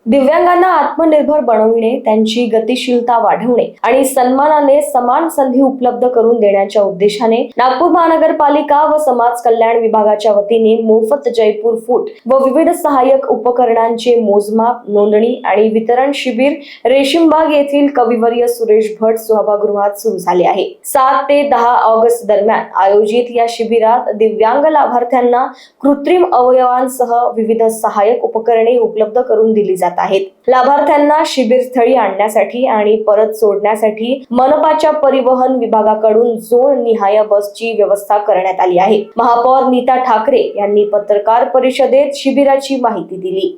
दिव्यांगांना आत्मनिर्भर बनविणे, त्यांची गतिशीलता वाढवणे आणि सन्मानाने समान संधी उपलब्ध करून देण्याच्या उद्देशाने नागपूर महानगरपालिका व समाज कल्याण विभागाच्या वतीने मोफत जयपूर फूट व विविध सहाय्यक उपकरणांचे मोजमाप, नोंदणी आणि वितरण शिबिर रेशीमबाग येथील कविवर्य सुरेश भट सभागृहात सुरू झाले आहे। 7 ते 10 ऑगस्ट दरम्यान आयोजित या शिबिरात दिव्यांग लाभार्थ्यांना कृत्रिम अवयवांसह विविध सहाय्यक उपकरणे उपलब्ध करून दिली जातात आहेत। लाभार्थ्यांना शिबिरस्थळी आणण्यासाठी आणि परत सोडण्यासाठी मनपाच्या परिवहन विभागाकडून झोन निहाय बसची व्यवस्था करण्यात आली आहे। महापौर नीता ठाकरे यांनी पत्रकार परिषदेत शिबिराची माहिती दिली।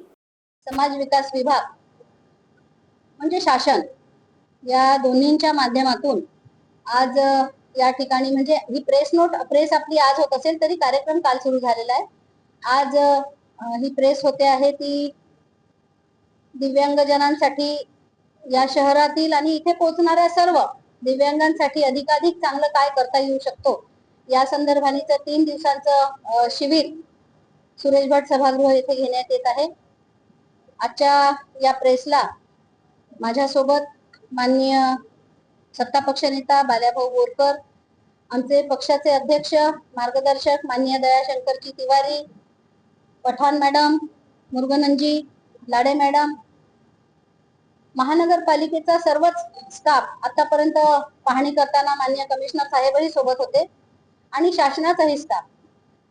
समाज विकास विभाग म्हणजे शासन या दोन्हींच्या माध्यमातून आज या ठिकाणी म्हणजे ही प्रेस आपली आज होत असेल तरी कार्यक्रम काल सुरू झालेला आहे। आज ही प्रेस होते आहे ती दिव्यांगजनांसाठी या शहरातील आणि इथे पोहोचणाऱ्या सर्व दिव्यांगांसाठी अधिकाधिक चांगलं काय करता येऊ शकतो या संदर्भाने 3 दिवसांचं शिबिर सुरेश भट सभागृह येथे घेण्यात येत आहे। आजच्या या प्रेसला माझ्यासोबत माननीय सत्तापक्ष नेता बाल्याभाऊ बोरकर, आमचे पक्षाचे अध्यक्ष मार्गदर्शक माननीय दयाशंकरजी तिवारी, पठाण मॅडम, मुरगनंजी लाडे मॅडम, महानगरपालिकेचा सर्वच स्टाफ आतापर्यंत पाहणी करताना माननीय कमिशनर साहेबही सोबत होते आणि शासनाचाही स्टाफ।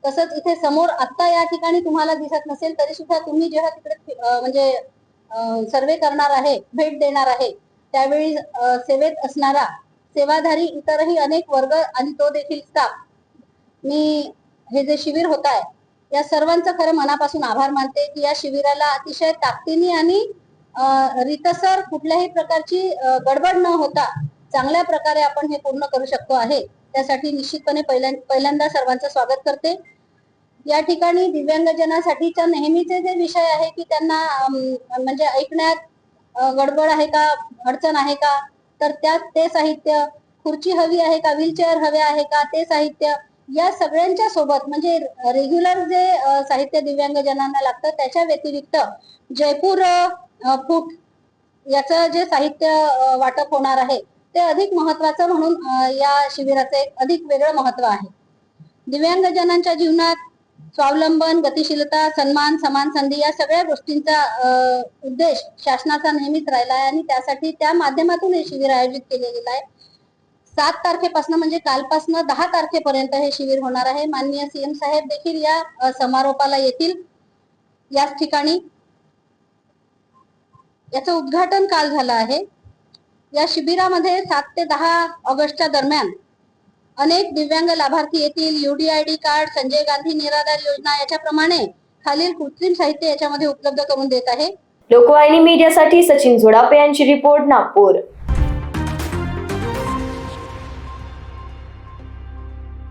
तसंच इथे समोर आता या ठिकाणी तुम्हाला दिसत नसेल तरी सुद्धा तुम्ही जेव्हा तिकडे म्हणजे सर्वे करणार आहे, भेट देणार आहे त्यावेळी सेवेत असणारा सेवाधारी इतरही अनेक वर्ग आणि तो देखील स्टाफ, मी हे जे शिबिर होत आहे या सर्वांचं खरं मनापासून आभार मानते की या शिबिराला अतिशय ताकदीने आणि रीतसर कुठल्याही प्रकारची गडबड न होता चांगल्या प्रकारे आपण हे पूर्ण करू शकतो आहे। त्यासाठी निश्चितपणे पहिल्यांदा सर्वांचं स्वागत करते। या ठिकाणी दिव्यांगजनासाठीचा नेहमीचे जे विषय आहे की त्यांना म्हणजे ऐकण्यात गडबड आहे का, अडचण आहे का, तर त्यात ते साहित्य, खुर्ची हवी आहे का, व्हीलचेअर हवे आहे का, ते साहित्य या सगळ्यांच्या सोबत म्हणजे रेग्युलर जे साहित्य दिव्यांगजनांना लागतं त्याच्या व्यतिरिक्त जयपूर फूट याचं जे साहित्य वाटप होणार आहे ते अधिक महत्वाचं म्हणून या शिबिराचं एक अधिक वेगळं महत्व आहे। दिव्यांगजनांच्या जीवनात स्वावलंबन, गतिशीलता, सन्मान, समान संधी या सगळ्या गोष्टींचा उद्देश शासनाचा नेहमीच राहिला आहे आणि त्यासाठी त्या माध्यमातून हे शिबिर आयोजित केले गेले आहे। 7 तारखेपासून म्हणजे कालपासून 10 तारखेपर्यंत हे शिबिर होणार आहे। माननीय सीएम साहेब देखील या समारोपाला येतील याच ठिकाणी। याचं उद्घाटन काल झालं आहे। या शिबिरामध्ये 7 ते 10 ऑगस्टच्या दरम्यान अनेक दिव्यांग लाभार्थी येतील। UDID कार्ड, संजय गांधी निराधार योजना याच्याप्रमाणे खालील कृत्रिम साहित्य याच्यामध्ये उपलब्ध करून देत आहे। लोकवाहिनी मीडियासाठी सचिन जोडापे यांची रिपोर्ट, नागपूर।